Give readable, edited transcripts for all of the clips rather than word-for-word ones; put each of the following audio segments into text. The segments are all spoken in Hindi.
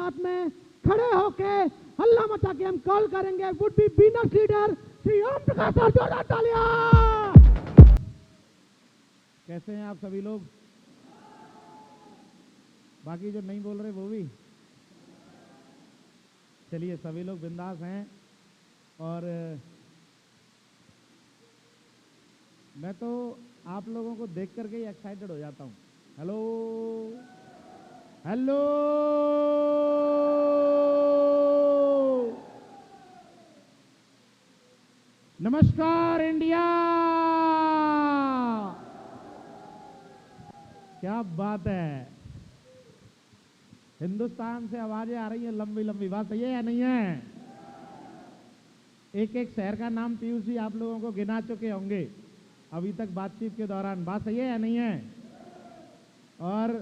साथ में खड़े होके हल्ला मचा के हम कॉल करेंगे वुड बी बीनर्स लीडर श्री ओम प्रकाश सर। जोरदार तालियां। कैसे हैं आप सभी लोग? बाकी जो नहीं बोल रहे वो भी चलिए, सभी लोग बिंदास हैं। और मैं तो आप लोगों को देख करके ही एक्साइटेड हो जाता हूं। हेलो हेलो, नमस्कार इंडिया। क्या बात है, हिंदुस्तान से आवाजें आ रही हैं लंबी लंबी। बात सही है या नहीं है? एक एक शहर का नाम पीयूष जी आप लोगों को गिना चुके होंगे अभी तक बातचीत के दौरान। बात सही है या नहीं है? और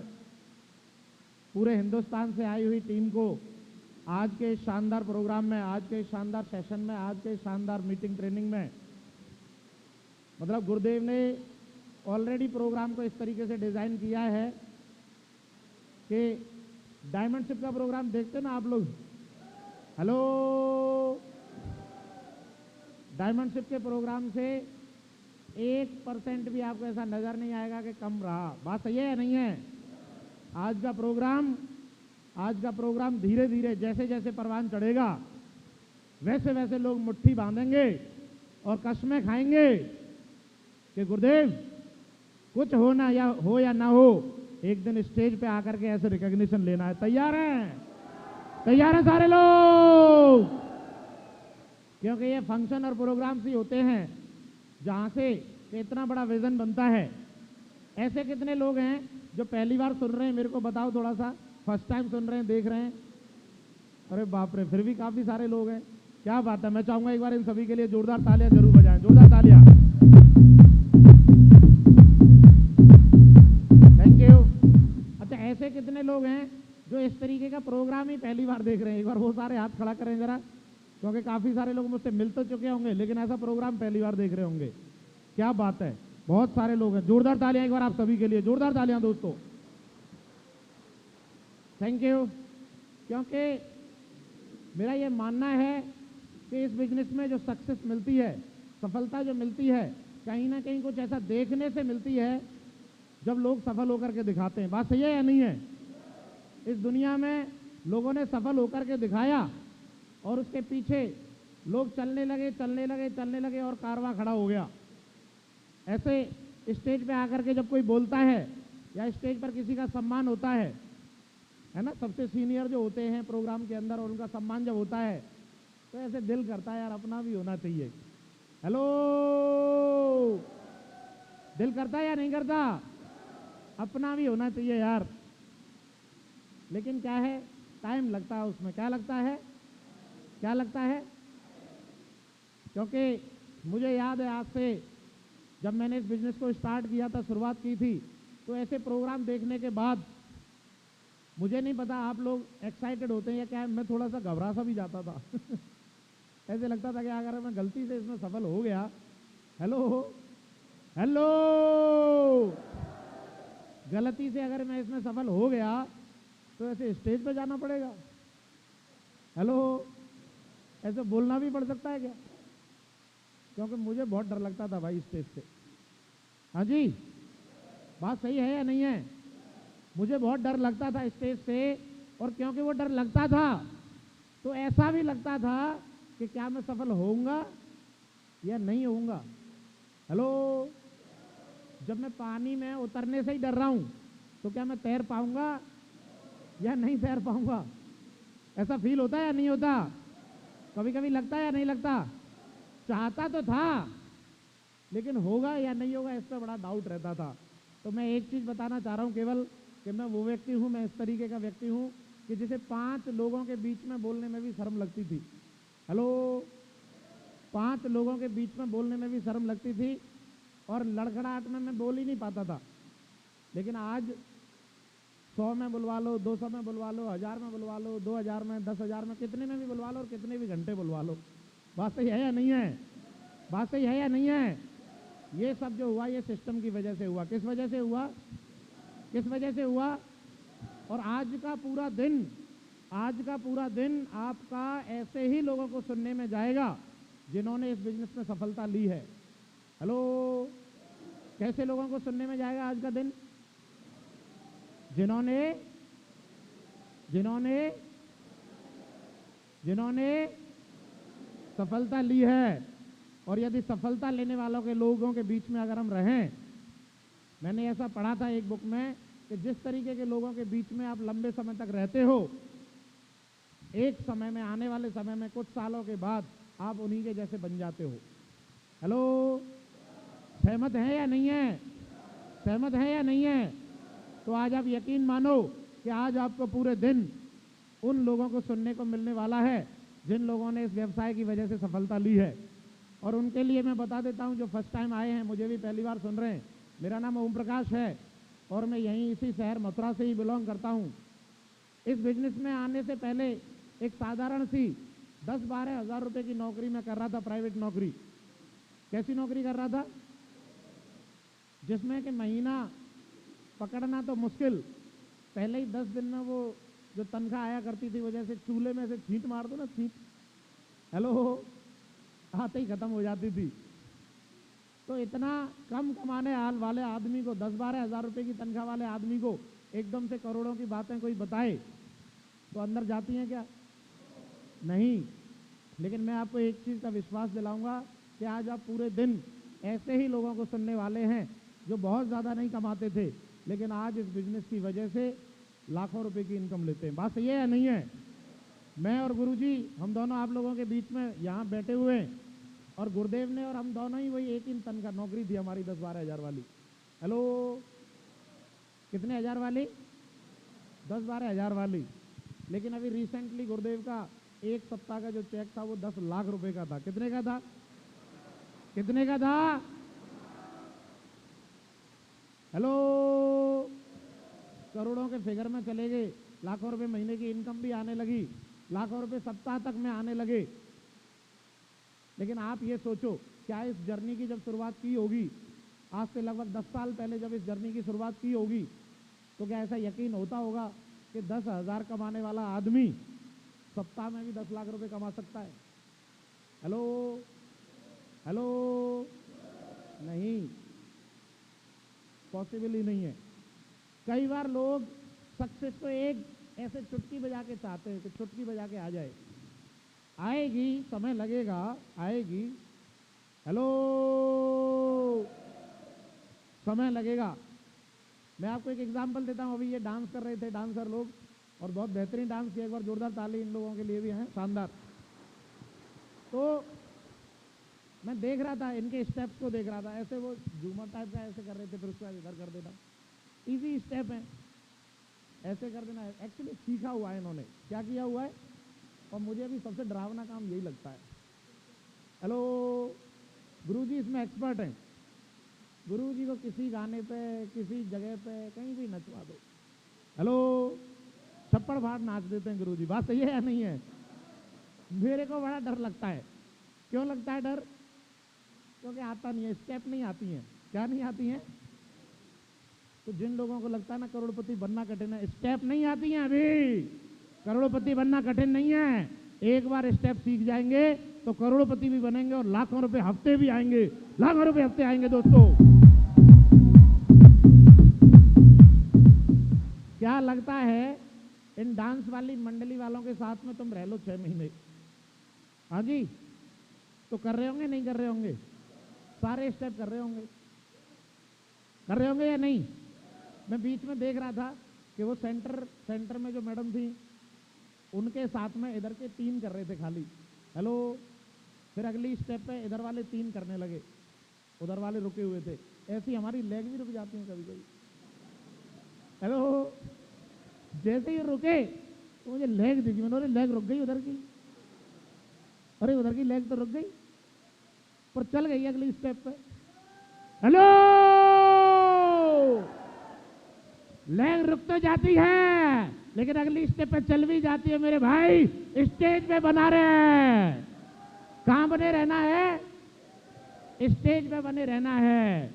पूरे हिंदुस्तान से आई हुई टीम को आज के शानदार प्रोग्राम में, आज के शानदार सेशन में, आज के शानदार मीटिंग ट्रेनिंग में, मतलब गुरुदेव ने ऑलरेडी प्रोग्राम को इस तरीके से डिजाइन किया है कि डायमंडशिप का प्रोग्राम देखते ना आप लोग। हेलो, डायमंडशिप के प्रोग्राम से 1% भी आपको ऐसा नजर नहीं आएगा कि कम रहा। बात सही है या नहीं है? आज का प्रोग्राम धीरे धीरे जैसे जैसे परवान चढ़ेगा वैसे वैसे लोग मुट्ठी बांधेंगे और कस्में खाएंगे कि गुरुदेव कुछ होना या ना हो, एक दिन स्टेज पे आकर के ऐसे रिकॉग्निशन लेना है। तैयार हैं? तैयार हैं सारे लोग? क्योंकि ये फंक्शन और प्रोग्राम्स ही होते हैं जहां से इतना बड़ा विजन बनता है। ऐसे कितने लोग हैं जो पहली बार सुन रहे हैं? मेरे को बताओ थोड़ा सा। फर्स्ट टाइम सुन रहे हैं, देख रहे हैं? अरे बाप रे, फिर भी काफी सारे लोग हैं। क्या बात है। मैं चाहूंगा एक बार इन सभी के लिए जोरदार तालियां जरूर बजाएं। जोरदार तालियां। Thank you. अच्छा, ऐसे कितने लोग हैं जो इस तरीके का प्रोग्राम ही पहली बार देख रहे हैं? एक बार वो सारे हाथ खड़ा करें जरा, क्योंकि काफी सारे लोग मुझसे मिल तो चुके होंगे लेकिन ऐसा प्रोग्राम पहली बार देख रहे होंगे। क्या बात है, बहुत सारे लोग हैं। जोरदार तालियां एक बार आप सभी के लिए। जोरदार तालियां दोस्तों। Thank you. क्योंकि मेरा ये मानना है कि इस बिजनेस में जो सक्सेस मिलती है, सफलता जो मिलती है, कहीं ना कहीं कुछ ऐसा देखने से मिलती है जब लोग सफल होकर के दिखाते हैं। बात सही है या नहीं है? इस दुनिया में लोगों ने सफल होकर के दिखाया और उसके पीछे लोग चलने लगे और कारवां खड़ा हो गया। ऐसे स्टेज पे आकर के जब कोई बोलता है या स्टेज पर किसी का सम्मान होता है ना, सबसे सीनियर जो होते हैं प्रोग्राम के अंदर, और उनका सम्मान जब होता है तो ऐसे दिल करता है यार अपना भी होना चाहिए। हेलो, दिल करता है या नहीं करता? अपना भी होना चाहिए यार। लेकिन क्या है, टाइम लगता है उसमें। क्या लगता है? क्या लगता है? क्योंकि मुझे याद है आज से जब मैंने इस बिजनेस को स्टार्ट किया था, शुरुआत की थी, तो ऐसे प्रोग्राम देखने के बाद मुझे नहीं पता आप लोग एक्साइटेड होते हैं या क्या है, मैं थोड़ा सा घबरा सा भी जाता था ऐसे लगता था कि अगर मैं गलती से इसमें सफल हो गया, हेलो हेलो, गलती से अगर मैं इसमें सफल हो गया तो ऐसे स्टेज पे जाना पड़ेगा। हेलो, ऐसे बोलना भी पड़ सकता है क्या? क्योंकि मुझे बहुत डर लगता था भाई स्टेज से। हाँ जी, बात सही है या नहीं है? मुझे बहुत डर लगता था स्टेज से, और क्योंकि वो डर लगता था तो ऐसा भी लगता था कि क्या मैं सफल होऊंगा या नहीं होऊंगा। हेलो, जब मैं पानी में उतरने से ही डर रहा हूं तो क्या मैं तैर पाऊंगा या नहीं तैर पाऊंगा? ऐसा फील होता है या नहीं होता? कभी कभी लगता है या नहीं लगता? चाहता तो था लेकिन होगा या नहीं होगा इस पर बड़ा डाउट रहता था। तो मैं एक चीज बताना चाह रहा हूं केवल, कि मैं वो व्यक्ति हूं, मैं इस तरीके का व्यक्ति हूं कि जिसे 5 लोगों के बीच में बोलने में भी शर्म लगती थी। हेलो, 5 लोगों के बीच में बोलने में भी शर्म लगती थी और लड़खड़ाहट में मैं बोल ही नहीं पाता था। लेकिन आज 100 में बुलवा लो, 200 में बुलवा लो, 1000 में बुलवा लो, 2000 में, 10,000 में, कितने में भी बुलवा लो और कितने भी घंटे बुलवा लो। बात सही है या नहीं है? बात सही है या नहीं है? ये सब जो हुआ ये सिस्टम की वजह से हुआ। किस वजह से हुआ? किस वजह से हुआ? और आज का पूरा दिन आज का पूरा दिन आपका ऐसे ही लोगों को सुनने में जाएगा जिन्होंने इस बिजनेस में सफलता ली है। हेलो, कैसे लोगों को सुनने में जाएगा आज का दिन? जिन्होंने जिन्होंने जिन्होंने सफलता ली है। और यदि सफलता लेने वालों के लोगों के बीच में अगर हम रहें, मैंने ऐसा पढ़ा था एक बुक में कि जिस तरीके के लोगों के बीच में आप लंबे समय तक रहते हो, एक समय में, आने वाले समय में, कुछ सालों के बाद आप उन्हीं के जैसे बन जाते हो। हेलो, सहमत है या नहीं है? सहमत है या नहीं है? तो आज आप यकीन मानो कि आज आपको पूरे दिन उन लोगों को सुनने को मिलने वाला है जिन लोगों ने इस व्यवसाय की वजह से सफलता ली है। और उनके लिए मैं बता देता हूं, जो फर्स्ट टाइम आए हैं, मुझे भी पहली बार सुन रहे हैं। मेरा नाम ओम प्रकाश है और मैं यहीं इसी शहर मथुरा से ही बिलोंग करता हूं। इस बिजनेस में आने से पहले एक साधारण सी 10-12 हज़ार रुपए की नौकरी मैं कर रहा था, प्राइवेट नौकरी। कैसी नौकरी कर रहा था? जिसमें कि महीना पकड़ना तो मुश्किल, पहले ही 10 दिन में वो जो तनख्वाह आया करती थी, वो जैसे चूल्हे में से छींट मार दो ना, छींट, हेलो, आते ही खत्म हो जाती थी। तो इतना कम कमाने वाले आदमी को, 10-12 हज़ार रुपए की तनख्वाह वाले आदमी को एकदम से करोड़ों की बातें कोई बताए तो अंदर जाती हैं क्या? नहीं। लेकिन मैं आपको एक चीज़ का विश्वास दिलाऊंगा कि आज आप पूरे दिन ऐसे ही लोगों को सुनने वाले हैं जो बहुत ज़्यादा नहीं कमाते थे, लेकिन आज इस बिजनेस की वजह से लाखों रुपए की इनकम लेते हैं। बात सही है या नहीं है? मैं और गुरुजी, हम दोनों आप लोगों के बीच में यहाँ बैठे हुए हैं, और गुरुदेव ने और हम दोनों ही वही एक ही तनख्वाह नौकरी थी हमारी, 10-12 हज़ार वाली। हेलो, कितने हज़ार वाली? 10-12 हज़ार वाली। लेकिन अभी रिसेंटली गुरुदेव का एक सप्ताह का जो चेक था वो 10 लाख रुपए का था। कितने का था? कितने का था? हेलो, करोड़ों के फिगर में चले गए, लाखों रुपए महीने की इनकम भी आने लगी, लाखों रुपए सप्ताह तक में आने लगे। लेकिन आप ये सोचो, क्या इस जर्नी की जब शुरुआत की होगी, आज से लगभग 10 साल पहले जब इस जर्नी की शुरुआत की होगी, तो क्या ऐसा यकीन होता होगा कि 10,000 कमाने वाला आदमी सप्ताह में भी 10 लाख रुपए कमा सकता है? हेलो, हेलो, नहीं, पॉसिबल ही नहीं है। कई बार लोग सक्सेस को एक ऐसे चुटकी बजा के चाहते हैं कि चुटकी बजा के आ जाए। आएगी, समय लगेगा, आएगी। हेलो, समय लगेगा। मैं आपको एक एग्जांपल देता हूं। अभी ये डांस कर रहे थे डांसर लोग, और बहुत बेहतरीन डांस किया। एक बार जोरदार ताली इन लोगों के लिए भी है, शानदार। तो मैं देख रहा था, इनके स्टेप्स को देख रहा था, ऐसे वो झूमर टाइप का ऐसे कर रहे थे, फिर उसके बाद इधर कर देना, इजी स्टेप है, ऐसे कर देना। एक्चुअली सीखा हुआ है इन्होंने, क्या किया हुआ है। और मुझे अभी सबसे डरावना काम यही लगता है। हेलो, गुरुजी इसमें एक्सपर्ट हैं। गुरुजी को किसी गाने पे, किसी जगह पे, कहीं भी नचवा दो, हेलो, छप्पड़ फाड़ नाच देते हैं गुरुजी। बात सही है या नहीं है? मेरे को बड़ा डर लगता है। क्यों लगता है डर? क्योंकि आता नहीं है, स्टेप नहीं आती हैं। क्या नहीं आती हैं? तो जिन लोगों को लगता है ना करोड़पति बनना कठिन है, स्टेप नहीं आती हैं अभी। करोड़पति बनना कठिन नहीं है, एक बार स्टेप सीख जाएंगे तो करोड़पति भी बनेंगे और लाखों रुपए हफ्ते भी आएंगे, लाखों रुपए हफ्ते आएंगे। दोस्तों, क्या लगता है इन डांस वाली मंडली वालों के साथ में तुम रह लो 6 महीने, हाँ जी, तो कर रहे होंगे नहीं कर रहे होंगे? सारे स्टेप कर रहे होंगे, कर रहे होंगे या नहीं? मैं बीच में देख रहा था कि वो सेंटर में जो मैडम थी, उनके साथ में इधर के 3 कर रहे थे खाली, हेलो। फिर अगली स्टेप पे इधर वाले 3 करने लगे, उधर वाले रुके हुए थे। ऐसी हमारी लेग भी रुक जाती हैं कभी कभी, हेलो। जैसे ही रुके तो मुझे लेग दिखी, मैंने लेग रुक गई उधर की, अरे उधर की लेग तो रुक गई, पर चल गई अगली स्टेप पे, हेलो। लेग रुक तो जाती है लेकिन अगली स्टेप पे चल भी जाती है। मेरे भाई, स्टेज पे बना रहे हैं। कहां बने रहना है? स्टेज पे बने रहना है।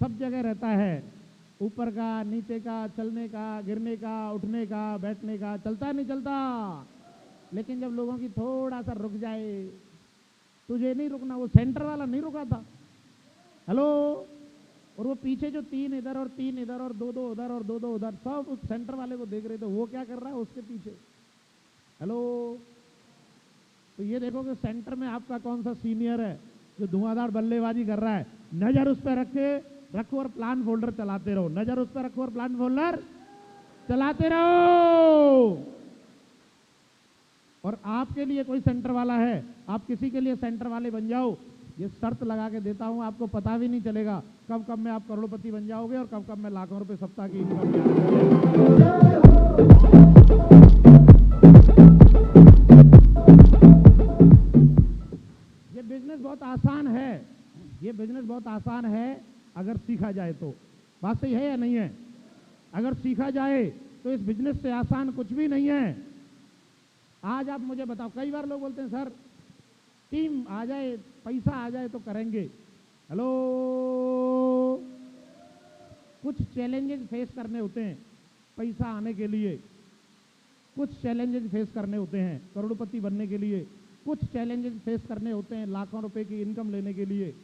सब जगह रहता है। ऊपर का, नीचे का, चलने का, गिरने का, उठने का, बैठने का, चलता नहीं चलता। लेकिन जब लोगों की थोड़ा सा रुक जाए, तुझे नहीं रुकना, वो सेंटर वाला नहीं रुका था। हेलो। और वो पीछे जो 3 इधर और 3 इधर और 2-2 उधर और 2-2 उधर, सब उस सेंटर वाले को देख रहे थे, वो क्या कर रहा है उसके पीछे। हेलो। तो ये देखो कि सेंटर में आपका कौन सा सीनियर है जो धुआंधार बल्लेबाजी कर रहा है। नजर उस पर रखो और प्लान फोल्डर चलाते रहो। नजर उस पर रखो और प्लान फोल्डर चलाते रहो। और आपके लिए कोई सेंटर वाला है, आप किसी के लिए सेंटर वाले बन जाओ। ये शर्त लगा के देता हूं, आपको पता भी नहीं चलेगा कब कब में आप करोड़पति बन जाओगे और कब कब में लाखों रुपए सप्ताह की इनकम। ये बिजनेस बहुत आसान है, ये बिजनेस बहुत आसान है अगर सीखा जाए तो। बात सही है या नहीं है? अगर सीखा जाए तो इस बिजनेस से आसान कुछ भी नहीं है। आज आप मुझे बताओ, कई बार लोग बोलते हैं सर टीम आ जाए, पैसा आ जाए तो करेंगे। हेलो। कुछ चैलेंजेस फेस करने होते हैं पैसा आने के लिए, कुछ चैलेंजेस फेस करने होते हैं करोड़पति बनने के लिए, कुछ चैलेंजेस फेस करने होते हैं लाखों रुपए की इनकम लेने के लिए।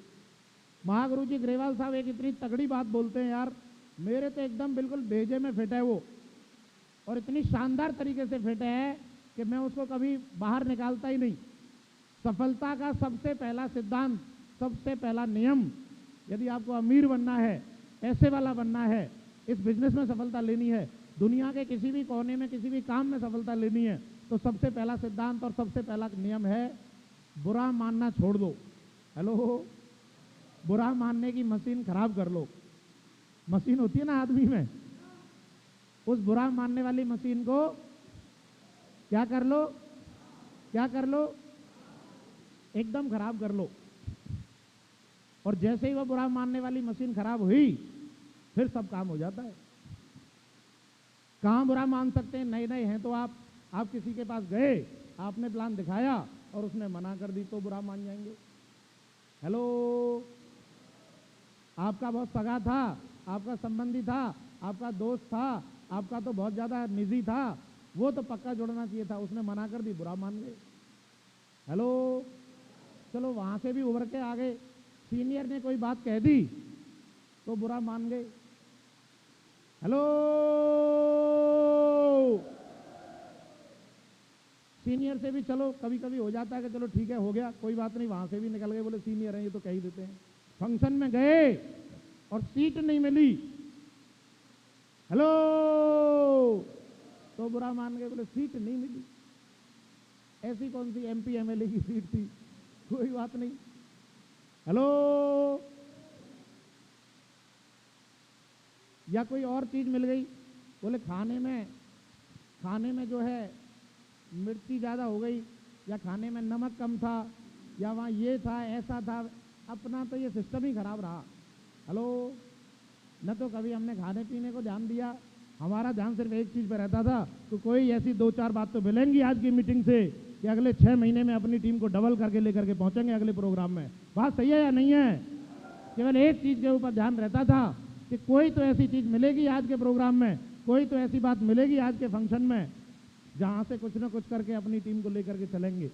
महागुरु जी ग्रेवाल साहब एक इतनी तगड़ी बात बोलते हैं यार, मेरे तो एकदम बिल्कुल भेजे में फिट है वो, और इतनी शानदार तरीके से फिट है कि मैं उसको कभी बाहर निकालता ही नहीं। सफलता का सबसे पहला सिद्धांत, सबसे पहला नियम, यदि आपको अमीर बनना है, पैसे वाला बनना है, इस बिजनेस में सफलता लेनी है, दुनिया के किसी भी कोने में किसी भी काम में सफलता लेनी है, तो सबसे पहला सिद्धांत और सबसे पहला नियम है बुरा मानना छोड़ दो। हेलो। बुरा मानने की मशीन खराब कर लो। मशीन होती है ना आदमी में, उस बुरा मानने वाली मशीन को क्या कर लो, क्या कर लो, एकदम खराब कर लो। और जैसे ही वो बुरा मानने वाली मशीन खराब हुई, फिर सब काम हो जाता है। कहां बुरा मान सकते हैं? नए नए हैं तो आप किसी के पास गए, आपने प्लान दिखाया और उसने मना कर दी तो बुरा मान जाएंगे। हेलो। आपका बहुत सगा था, आपका संबंधी था, आपका दोस्त था, आपका तो बहुत ज्यादा निजी था, वो तो पक्का जुड़ना चाहिए था, उसने मना कर दी, बुरा मान गए। हेलो। चलो वहां से भी उभर के आ गए, सीनियर ने कोई बात कह दी तो बुरा मान गए। हेलो। सीनियर से भी चलो कभी कभी हो जाता है कि चलो ठीक है हो गया कोई बात नहीं, वहां से भी निकल गए, बोले सीनियर है ये तो कह ही देते हैं। फंक्शन में गए और सीट नहीं मिली, हेलो, तो बुरा मान गए, बोले सीट नहीं मिली। ऐसी कौन सी एमपी एमएलए की सीट थी, कोई बात नहीं। हेलो। या कोई और चीज मिल गई, बोले खाने में जो है मिर्ची ज़्यादा हो गई, या खाने में नमक कम था, या वहाँ ये था ऐसा था, अपना तो ये सिस्टम ही खराब रहा। हेलो। न तो कभी हमने खाने पीने को ध्यान दिया, हमारा ध्यान सिर्फ एक चीज़ पर रहता था तो कोई ऐसी 2-4 बात तो मिलेंगी आज की मीटिंग से कि अगले 6 महीने में अपनी टीम को डबल करके लेकर के पहुंचेंगे अगले प्रोग्राम में। बात सही है या नहीं है? केवल एक चीज़ के ऊपर ध्यान रहता था कि कोई तो ऐसी चीज़ मिलेगी आज के प्रोग्राम में, कोई तो ऐसी बात मिलेगी आज के फंक्शन में जहां से कुछ ना कुछ करके अपनी टीम को लेकर के चलेंगे।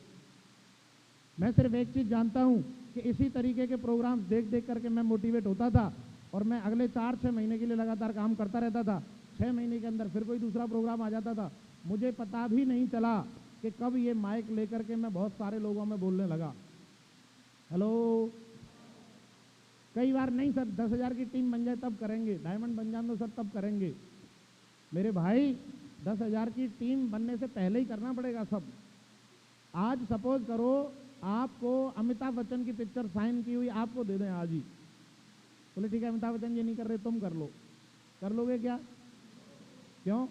मैं सिर्फ एक चीज़ जानता हूं कि इसी तरीके के प्रोग्राम्स देख देख करके मैं मोटिवेट होता था और मैं अगले 4-6 महीने के लिए लगातार काम करता रहता था। 6 महीने के अंदर फिर कोई दूसरा प्रोग्राम आ जाता था, मुझे पता भी नहीं चला कि कब ये माइक लेकर के मैं बहुत सारे लोगों में बोलने लगा। हेलो। कई बार नहीं सर 10,000 की टीम बन जाए तब करेंगे, डायमंड बन जाए तो सर तब करेंगे। मेरे भाई 10,000 की टीम बनने से पहले ही करना पड़ेगा सब। आज सपोज करो आपको अमिताभ बच्चन की पिक्चर साइन की हुई आपको दे दें आज ही, बोले ठीक है अमिताभ बच्चन ये नहीं कर रहे तुम कर लो, कर लोगे क्या? क्यों?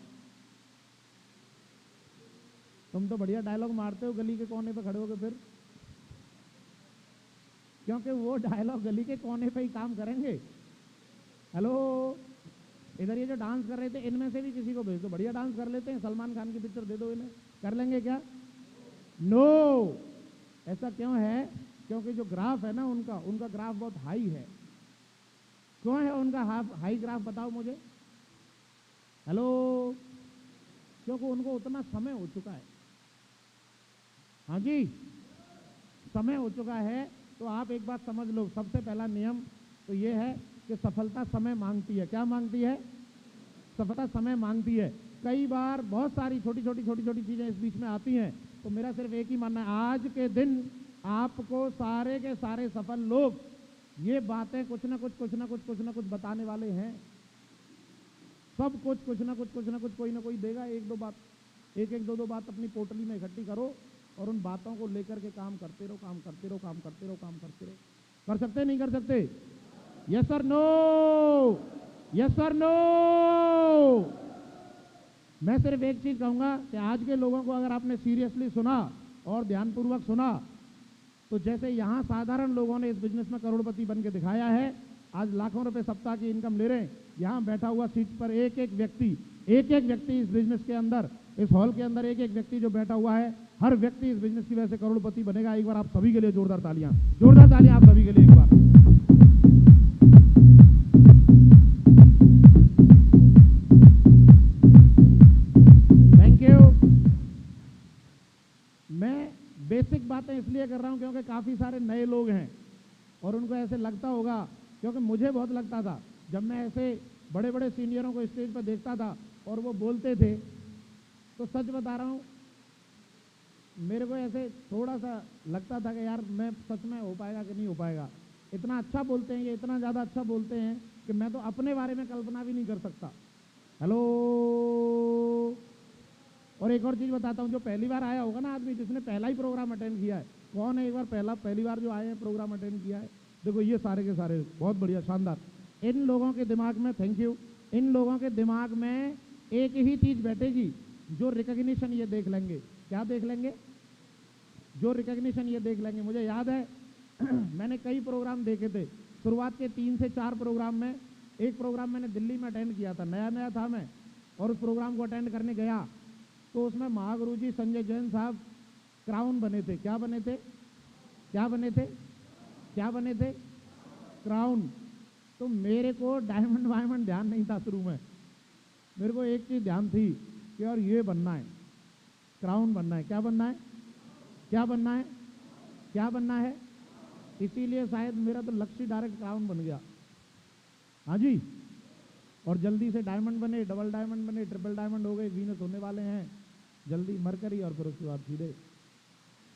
तुम तो बढ़िया डायलॉग मारते हो गली के कोने पे खड़े होकर, फिर क्योंकि वो डायलॉग गली के कोने पे ही काम करेंगे। हेलो। इधर ये जो डांस कर रहे थे इनमें से भी किसी को भेज दो, बढ़िया डांस कर लेते हैं, सलमान खान की पिक्चर दे दो इन्हें, कर लेंगे क्या? नो। ऐसा क्यों है? क्योंकि जो ग्राफ है ना उनका ग्राफ बहुत हाई है। क्यों है उनका हाई ग्राफ, बताओ मुझे। हेलो, क्योंकि उनको उतना समय हो चुका है। हाँ जी, समय हो चुका है। तो आप एक बात समझ लो, सबसे पहला नियम तो ये है कि सफलता समय मांगती है। क्या मांगती है? सफलता समय मांगती है। कई बार बहुत सारी छोटी छोटी चीजें इस बीच में आती हैं। तो मेरा सिर्फ एक ही मानना है, आज के दिन आपको सारे के सारे सफल लोग ये बातें कुछ ना कुछ बताने वाले हैं। सब कुछ ना कुछ कोई ना कोई देगा। एक दो बात अपनी पोटली में इकट्ठी करो और उन बातों को लेकर के काम करते रहो। कर सकते नहीं कर सकते? यस और नो? यस और नो? मैं सिर्फ एक चीज कहूंगा कि आज के लोगों को अगर आपने सीरियसली सुना और ध्यानपूर्वक सुना, तो जैसे यहां साधारण लोगों ने इस बिजनेस में करोड़पति बन के दिखाया है, आज लाखों रुपए सप्ताह की इनकम ले रहे हैं। यहां बैठा हुआ सीट पर एक एक व्यक्ति इस बिजनेस के अंदर, इस हॉल के अंदर एक एक व्यक्ति जो बैठा हुआ है, हर व्यक्ति इस बिजनेस की वजह से करोड़पति बनेगा। एक बार आप सभी के लिए जोरदार तालियां आप सभी के लिए एक बार। Thank you. मैं बेसिक बातें इसलिए कर रहा हूं क्योंकि काफी सारे नए लोग हैं और उनको ऐसे लगता होगा, क्योंकि मुझे बहुत लगता था जब मैं ऐसे बड़े बड़े सीनियरों को स्टेज पर देखता था और वो बोलते थे, तो सच बता रहा हूं, मेरे को ऐसे थोड़ा सा लगता था कि यार मैं सच में हो पाएगा कि नहीं हो पाएगा। इतना अच्छा बोलते हैं ये, इतना ज़्यादा अच्छा बोलते हैं कि मैं तो अपने बारे में कल्पना भी नहीं कर सकता। हेलो, और एक और चीज़ बताता हूँ, जो पहली बार आया होगा ना आदमी, जिसने पहला ही प्रोग्राम अटेंड किया है, कौन है एक बार पहली बार जो आए हैं प्रोग्राम अटेंड किया है? देखो ये सारे के सारे बहुत बढ़िया, शानदार। इन लोगों के दिमाग में, थैंक यू, इन लोगों के दिमाग में एक ही चीज़ बैठेगी, जो रिकॉग्निशन ये देख लेंगे। क्या देख लेंगे? जो रिकॉग्निशन ये देख लेंगे। मुझे याद है मैंने कई प्रोग्राम देखे थे। शुरुआत के 3 से 4 प्रोग्राम में, एक प्रोग्राम मैंने दिल्ली में अटेंड किया था, नया नया था मैं, और उस प्रोग्राम को अटेंड करने गया तो उसमें महागुरु जी संजय जैन साहब क्राउन बने थे। क्या बने थे? क्या बने थे? क्या बने थे? क्राउन। तो मेरे को डायमंड वायमंड ध्यान नहीं था शुरू में, मेरे को एक चीज ध्यान थी कि यार ये बनना है, क्राउन बनना है। क्या बनना है? क्या बनना है? क्या बनना है? इसीलिए शायद मेरा तो लक्ष्य डायरेक्ट क्राउन बन गया। हाँ जी, और जल्दी से डायमंड बने, डबल डायमंड बने, ट्रिपल डायमंड हो गए, वीनस होने वाले हैं जल्दी, मरकरी, और फिर उसके बाद सीधे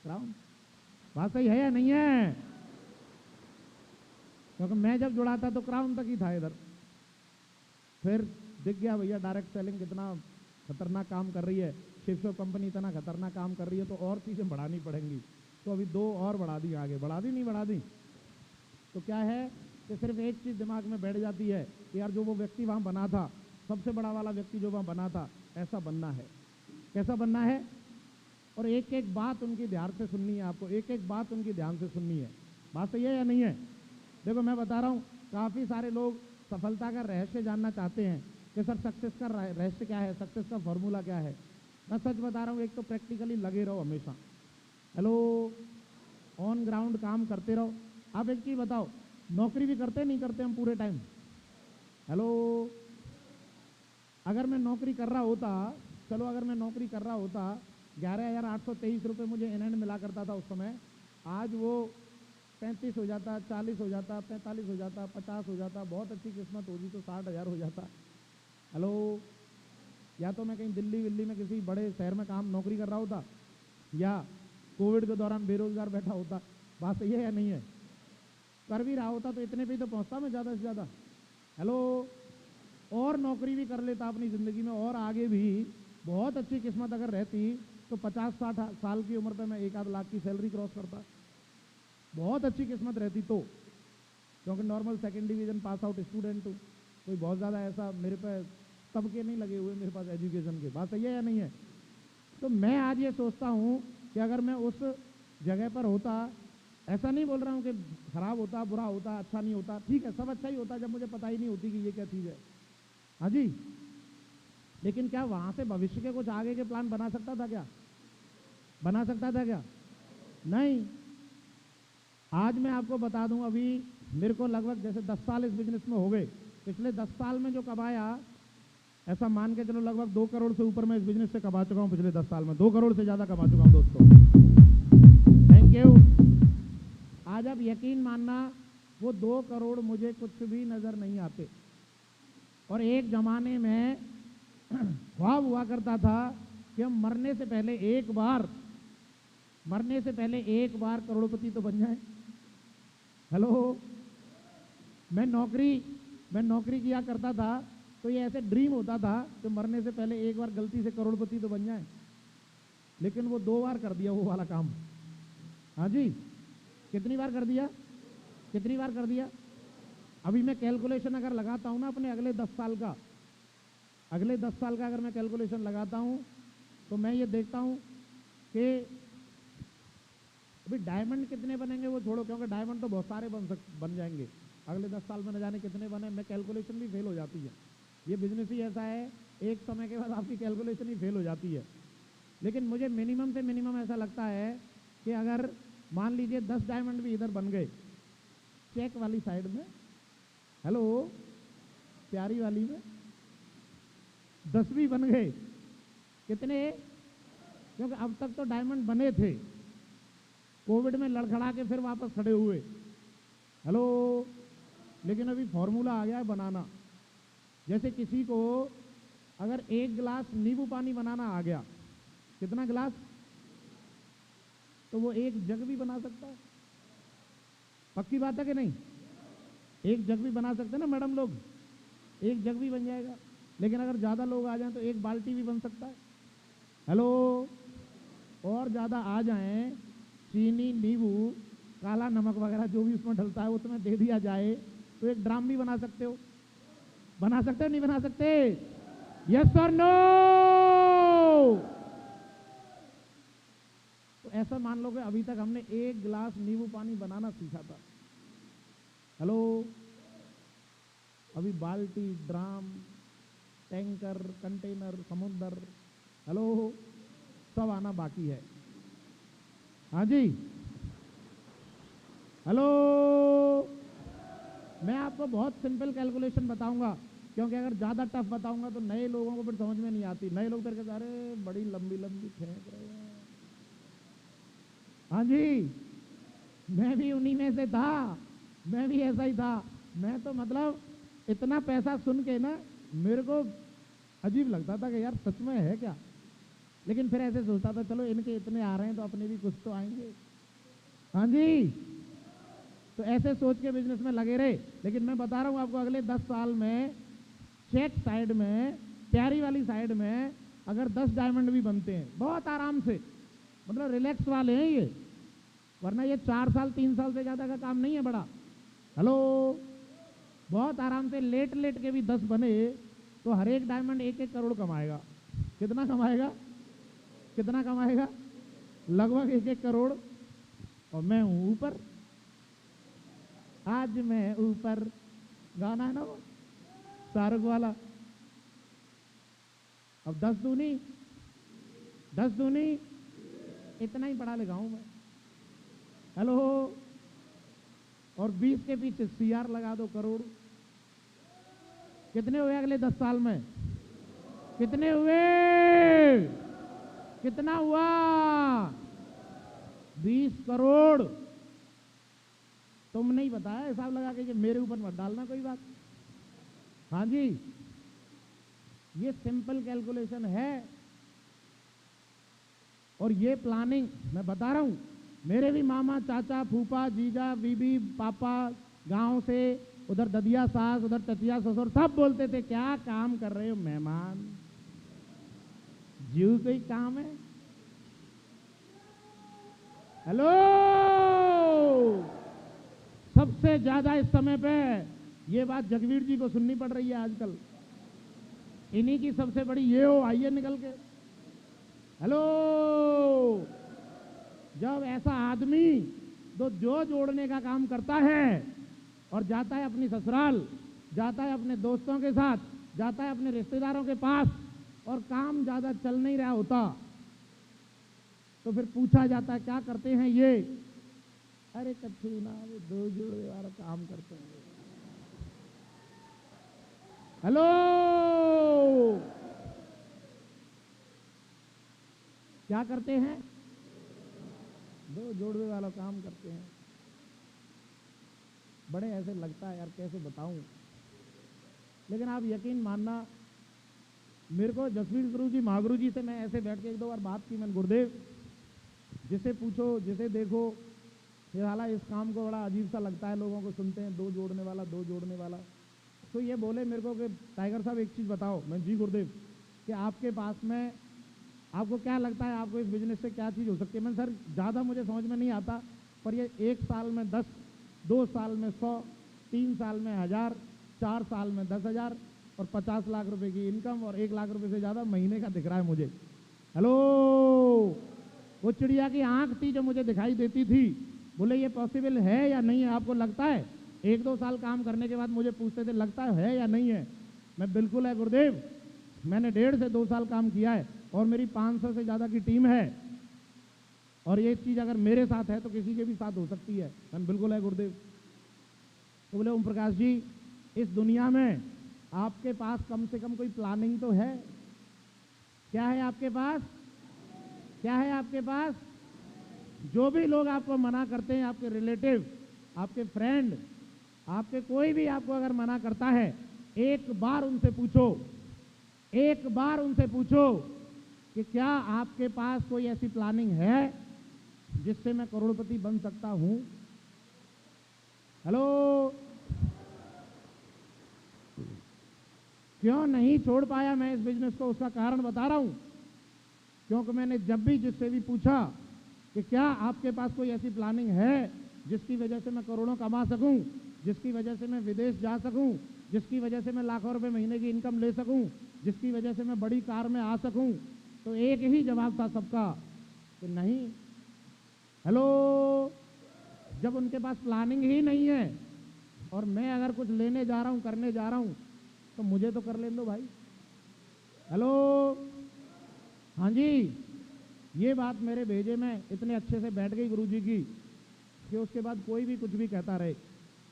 क्राउन। बात सही है या नहीं है? क्योंकि मैं जब जुड़ा था तो क्राउन तक ही था इधर, फिर दिख गया भैया डायरेक्ट सेलिंग कितना खतरनाक काम कर रही है, शिव कंपनी इतना खतरनाक काम कर रही है, तो और चीज़ें बढ़ानी पड़ेंगी। तो अभी 2 और बढ़ा दी, आगे बढ़ा दी, नहीं बढ़ा दी। तो क्या है कि सिर्फ एक चीज़ दिमाग में बैठ जाती है कि यार जो वो व्यक्ति वहाँ बना था, सबसे बड़ा वाला व्यक्ति जो वहाँ बना था, ऐसा बनना है। कैसा बनना है? और एक एक बात उनकी ध्यान से सुननी है आपको, एक एक बात उनकी ध्यान से सुननी है। बात सही है या नहीं है? देखो मैं बता रहा हूँ, काफ़ी सारे लोग सफलता का रहस्य जानना चाहते हैं कि सर सक्सेस का रहस्य क्या है, सक्सेस का फॉर्मूला क्या है। मैं सच बता रहा हूँ, एक तो प्रैक्टिकली लगे रहो हमेशा। हेलो, ऑन ग्राउंड काम करते रहो। आप एक चीज़ बताओ, नौकरी भी करते नहीं करते हम पूरे टाइम? हेलो, अगर मैं नौकरी कर रहा होता, चलो अगर मैं नौकरी कर रहा होता, 11,823 रुपये मुझे एनएंड मिला करता था उस समय, आज वो 35 हो जाता, 40 हो जाता, 45 हो जाता, 50 हो जाता, बहुत अच्छी किस्मत होगी तो 60,000 हो जाता। हेलो, या तो मैं कहीं दिल्ली में किसी बड़े शहर में काम नौकरी कर रहा होता, या कोविड के दौरान बेरोजगार बैठा होता। बात सही है या नहीं है? कर भी रहा होता तो इतने पे ही तो पहुंचता मैं ज़्यादा से ज़्यादा। हेलो, और नौकरी भी कर लेता अपनी ज़िंदगी में, और आगे भी बहुत अच्छी किस्मत अगर रहती तो 50-60 साल की उम्र पे मैं 1-8 लाख की सैलरी क्रॉस करता, बहुत अच्छी किस्मत रहती तो। क्योंकि normal 2nd division pass out student हूँ, कोई बहुत ज़्यादा ऐसा मेरे पे तबके नहीं लगे हुए मेरे पास एजुकेशन के। बात सही है या नहीं है? तो मैं आज ये सोचता हूँ कि अगर मैं उस जगह पर होता, ऐसा नहीं बोल रहा हूँ कि खराब होता, बुरा होता, अच्छा नहीं होता, ठीक है सब अच्छा ही होता जब मुझे पता ही नहीं होती कि ये क्या चीज़ है। हाँ जी, लेकिन क्या वहाँ से भविष्य के कुछ आगे के प्लान बना सकता था क्या? बना सकता था क्या? नहीं। आज मैं आपको बता दूं, अभी मेरे को लगभग जैसे 10 साल इस बिजनेस में हो गए, पिछले 10 साल में जो कमाया, ऐसा मान के चलो लगभग 2 करोड़ से ऊपर मैं इस बिजनेस से कमा चुका हूँ। पिछले 10 साल में 2 करोड़ से ज़्यादा कमा चुका हूँ दोस्तों। Thank you. आज आप यकीन मानना, वो 2 करोड़ मुझे कुछ भी नज़र नहीं आते। और एक ज़माने में ख्वाब हुआ करता था कि हम मरने से पहले एक बार करोड़पति तो बन जाए। हेलो, मैं नौकरी किया करता था, तो ये ऐसे ड्रीम होता था कि मरने से पहले एक बार गलती से करोड़पति तो बन जाए। लेकिन वो 2 बार कर दिया वो वाला काम। हाँ जी, कितनी बार कर दिया? अभी मैं कैलकुलेशन अगर लगाता हूँ ना अपने अगले 10 साल का अगर मैं कैलकुलेशन लगाता हूँ, तो मैं ये देखता हूँ कि अभी डायमंड कितने बनेंगे वो छोड़ो, क्योंकि डायमंड तो बहुत सारे बन जाएंगे अगले 10 साल में, न जाने कितने बने। मैं कैलकुलेशन भी फेल हो जाती है। ये बिजनेस ही ऐसा है, एक समय के बाद आपकी कैलकुलेशन ही फेल हो जाती है। लेकिन मुझे मिनिमम से मिनिमम ऐसा लगता है कि अगर मान लीजिए 10 डायमंड भी इधर बन गए, चेक वाली साइड में, हेलो, प्यारी वाली में 10 भी बन गए, कितने? क्योंकि अब तक तो डायमंड बने थे, कोविड में लड़खड़ा के फिर वापस खड़े हुए। हेलो, लेकिन अभी फॉर्मूला आ गया है बनाना। जैसे किसी को अगर 1 गिलास नींबू पानी बनाना आ गया, कितना गिलास, तो वो 1 जग भी बना सकता है। पक्की बात है कि नहीं? 1 जग भी बना सकते हैं ना मैडम लोग, 1 जग भी बन जाएगा। लेकिन अगर ज़्यादा लोग आ जाएं तो 1 बाल्टी भी बन सकता है। हेलो, और ज़्यादा आ जाएं, चीनी, नींबू, काला नमक वगैरह जो भी उसमें डलता है उसमें दे दिया जाए, तो 1 ड्राम भी बना सकते हो। बना सकते हो नहीं बना सकते? यस और नो? तो ऐसा मान लो कि अभी तक हमने 1 गिलास नींबू पानी बनाना सीखा था। हेलो, अभी बाल्टी, ड्राम, टैंकर, कंटेनर, समुद्र, हेलो, सब आना बाकी है। हाँ जी, हेलो, मैं आपको बहुत सिंपल कैलकुलेशन बताऊंगा, क्योंकि अगर ज़्यादा टफ बताऊंगा तो नए लोगों को फिर समझ में नहीं आती। नए लोग फिर कहते अरे बड़ी लंबी लंबी फेंक रहे हैं। हाँ जी, मैं भी उन्हीं में से था, मैं भी ऐसा ही था। मैं तो मतलब इतना पैसा सुन के ना मेरे को अजीब लगता था कि यार सच में है क्या। लेकिन फिर ऐसे सोचता था चलो इनके इतने आ रहे हैं तो अपने भी कुछ तो आएंगे। हाँ जी, तो ऐसे सोच के बिजनेस में लगे रहे। लेकिन मैं बता रहा हूँ आपको, अगले 10 साल में चेक साइड में, प्यारी वाली साइड में अगर 10 डायमंड भी बनते हैं बहुत आराम से, मतलब रिलैक्स वाले हैं ये, वरना ये 4 साल 3 साल से ज़्यादा का काम नहीं है बड़ा। हेलो, बहुत आराम से लेट लेट के भी 10 बने तो हर एक डायमंड 1-1 करोड़ कमाएगा। कितना कमाएगा? लगभग 1-1 करोड़। और मैं हूँ ऊपर, आज मैं ऊपर, गाना है ना वो शाहरुख वाला। अब 10 दूनी इतना ही पढ़ा लिखा हूं मैं। हेलो, और 20 के पीछे CR लगा दो, करोड़। कितने हुए अगले 10 साल में? कितने हुए? कितना हुआ? 20 करोड़। तुम नहीं बताया, हिसाब लगा के मेरे ऊपर मत डालना कोई बात। हाँ जी, ये सिंपल कैलकुलेशन है। और ये प्लानिंग मैं बता रहा हूं, मेरे भी मामा, चाचा, फूफा, जीजा, बीबी, पापा गांव से, उधर ददिया सास, उधर चचिया ससुर, सब बोलते थे क्या काम कर रहे हो मेहमान, जीव कोई काम है। हेलो, सबसे ज्यादा इस समय पे ये बात जगवीर जी को सुननी पड़ रही है आजकल। इन्हीं की सबसे बड़ी ये हो आई है निकल के। हेलो, जब ऐसा आदमी जो जोड़ने का काम करता है और जाता है अपनी ससुराल, जाता है अपने दोस्तों के साथ, जाता है अपने रिश्तेदारों के पास, और काम ज्यादा चल नहीं रहा होता, तो फिर पूछा जाता है क्या करते हैं ये, अरे कच्छू ना, वो दो जोड़ने वाला काम करते हैं। हेलो, क्या करते हैं? दो जोड़ने वाला काम करते हैं। बड़े ऐसे लगता है यार, कैसे बताऊं, लेकिन आप यकीन मानना, मेरे को जसवीर गुरु जी, महागुरु जी से मैं ऐसे बैठ के एक दो बार बात की, मैंने गुरुदेव जिसे पूछो जिसे देखो ये हालांकि इस काम को बड़ा अजीब सा लगता है, लोगों को सुनते हैं दो जोड़ने वाला, दो जोड़ने वाला। तो ये बोले मेरे को कि टाइगर साहब एक चीज़ बताओ। मैं जी गुरुदेव, कि आपके पास में आपको क्या लगता है, आपको इस बिजनेस से क्या चीज़ हो सकती है? मैं सर ज़्यादा मुझे समझ में नहीं आता, पर ये 1 साल में 10, 2 साल में 100, 3 साल में 1000, 4 साल में 10,000 और 50 लाख रुपए की इनकम और 1 लाख रुपए से ज़्यादा महीने का दिख रहा है मुझे। हेलो, वो चिड़िया की आँख थी जो मुझे दिखाई देती थी, बोले ये पॉसिबल है या नहीं है, आपको लगता है? 1-2 साल काम करने के बाद मुझे पूछते थे लगता है या नहीं है? मैं बिल्कुल है गुरुदेव, मैंने 1.5 से 2 साल काम किया है और मेरी 500 से ज़्यादा की टीम है, और ये चीज़ अगर मेरे साथ है तो किसी के भी साथ हो सकती है। मैंने बिल्कुल है गुरुदेव। तो बोले ओम प्रकाश जी, इस दुनिया में आपके पास कम से कम कोई प्लानिंग तो है? क्या है आपके पास? क्या है आपके पास? जो भी लोग आपको मना करते हैं, आपके रिलेटिव, आपके फ्रेंड, आपके कोई भी आपको अगर मना करता है, एक बार उनसे पूछो, एक बार उनसे पूछो कि क्या आपके पास कोई ऐसी प्लानिंग है जिससे मैं करोड़पति बन सकता हूं? हेलो, क्यों नहीं छोड़ पाया मैं इस बिजनेस को? उसका कारण बता रहा हूं। क्योंकि मैंने जब भी जिससे भी पूछा कि क्या आपके पास कोई ऐसी प्लानिंग है जिसकी वजह से मैं करोड़ों कमा सकूं, जिसकी वजह से मैं विदेश जा सकूं, जिसकी वजह से मैं लाखों रुपए महीने की इनकम ले सकूं, जिसकी वजह से मैं बड़ी कार में आ सकूं, तो एक ही जवाब था सबका कि नहीं। हेलो, जब उनके पास प्लानिंग ही नहीं है और मैं अगर कुछ लेने जा रहा हूं, करने जा रहा हूं, तो मुझे तो कर लेने दो भाई। हेलो, हाँ जी, ये बात मेरे भेजे में इतने अच्छे से बैठ गई गुरुजी की कि उसके बाद कोई भी कुछ भी कहता रहे।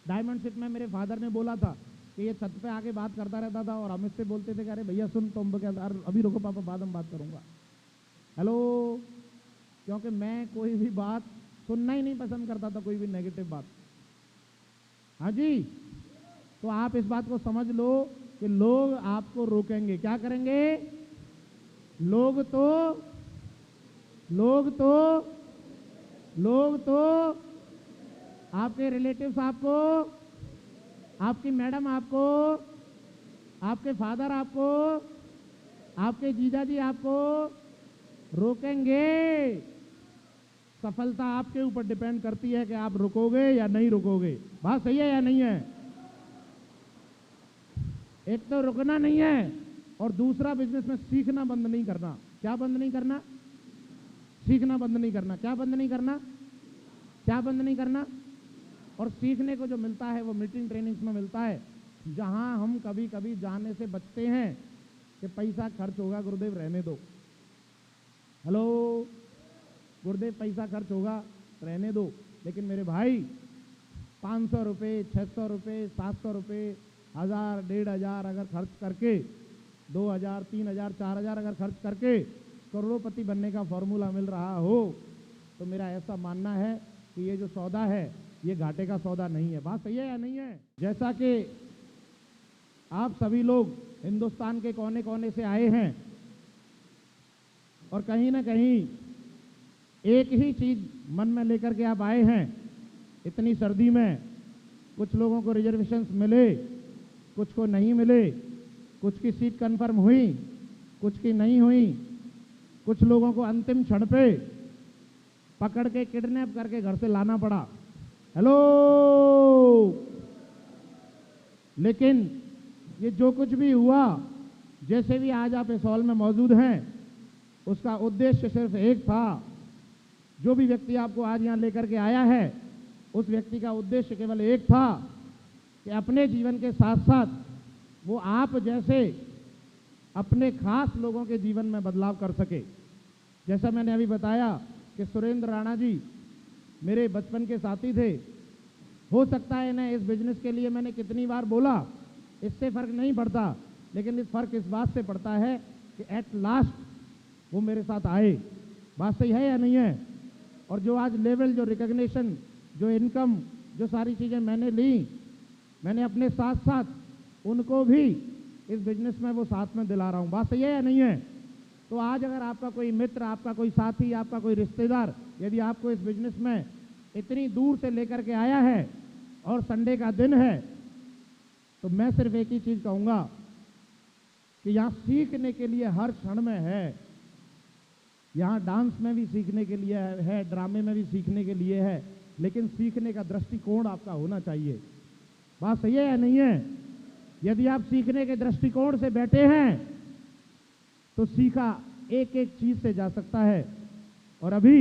डायमंड शिप में मेरे फादर ने बोला था कि ये छत पे आके बात करता रहता था और हम इससे बोलते थे कि अरे भैया सुन, तुम क्या, अभी रुको पापा, बाद में बात करूंगा। हेलो, क्योंकि मैं कोई भी बात सुनना ही नहीं पसंद करता था, कोई भी नेगेटिव बात। हाँ जी, तो आप इस बात को समझ लो कि लोग आपको रोकेंगे। क्या करेंगे? लोग तो आपके रिलेटिव्स आपको, आपकी मैडम आपको, आपके फादर आपको, आपके जीजाजी आपको रोकेंगे। सफलता आपके ऊपर डिपेंड करती है कि आप रुकोगे या नहीं रुकोगे। बात सही है या नहीं है? एक तो रुकना नहीं है और दूसरा बिजनेस में सीखना बंद नहीं करना। क्या बंद नहीं करना? सीखना बंद नहीं करना। क्या बंद नहीं करना? क्या बंद नहीं करना? और सीखने को जो मिलता है वो मीटिंग ट्रेनिंग्स में मिलता है, जहां हम कभी कभी जाने से बचते हैं कि पैसा खर्च होगा, गुरुदेव रहने दो। हेलो, गुरुदेव पैसा खर्च होगा, रहने दो। लेकिन मेरे भाई 500 रुपये, 600 रुपये, 700 रुपये, 1000, 1500 अगर खर्च करके, 2000, 3000, 4000 अगर खर्च करके करोड़पति बनने का फॉर्मूला मिल रहा हो, तो मेरा ऐसा मानना है कि ये जो सौदा है ये घाटे का सौदा नहीं है। बात सही है या नहीं है? जैसा कि आप सभी लोग हिंदुस्तान के कोने कोने से आए हैं और कहीं ना कहीं एक ही चीज मन में लेकर के आप आए हैं। इतनी सर्दी में कुछ लोगों को रिजर्वेशंस मिले, कुछ को नहीं मिले, कुछ की सीट कंफर्म हुई, कुछ की नहीं हुई, कुछ लोगों को अंतिम क्षण पे पकड़ के किडनैप करके घर से लाना पड़ा। हेलो, लेकिन ये जो कुछ भी हुआ, जैसे भी आज आप इस हॉल में मौजूद हैं, उसका उद्देश्य सिर्फ एक था। जो भी व्यक्ति आपको आज यहाँ लेकर के आया है, उस व्यक्ति का उद्देश्य केवल एक था कि अपने जीवन के साथ साथ वो आप जैसे अपने खास लोगों के जीवन में बदलाव कर सके। जैसा मैंने अभी बताया कि सुरेंद्र राणा जी मेरे बचपन के साथी थे। हो सकता है ना इस बिजनेस के लिए मैंने कितनी बार बोला, इससे फर्क नहीं पड़ता, लेकिन इस फर्क इस बात से पड़ता है कि एट लास्ट वो मेरे साथ आए। बात सही है या नहीं है? और जो आज लेवल, जो रिकग्निशन, जो इनकम, जो सारी चीज़ें मैंने ली, मैंने अपने साथ साथ उनको भी इस बिजनेस में वो साथ में दिला रहा हूँ। बात सही है या नहीं है? तो आज अगर आपका कोई मित्र, आपका कोई साथी, आपका कोई रिश्तेदार यदि आपको इस बिजनेस में इतनी दूर से लेकर के आया है और संडे का दिन है, तो मैं सिर्फ एक ही चीज़ कहूँगा कि यहाँ सीखने के लिए हर क्षण में है। यहाँ डांस में भी सीखने के लिए है, ड्रामे में भी सीखने के लिए है, लेकिन सीखने का दृष्टिकोण आपका होना चाहिए। बात सही है या नहीं है? यदि आप सीखने के दृष्टिकोण से बैठे हैं तो सीखा एक एक चीज से जा सकता है। और अभी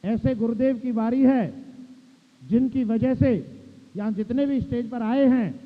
ऐसे गुरुदेव की बारी है जिनकी वजह से यहाँ जितने भी स्टेज पर आए हैं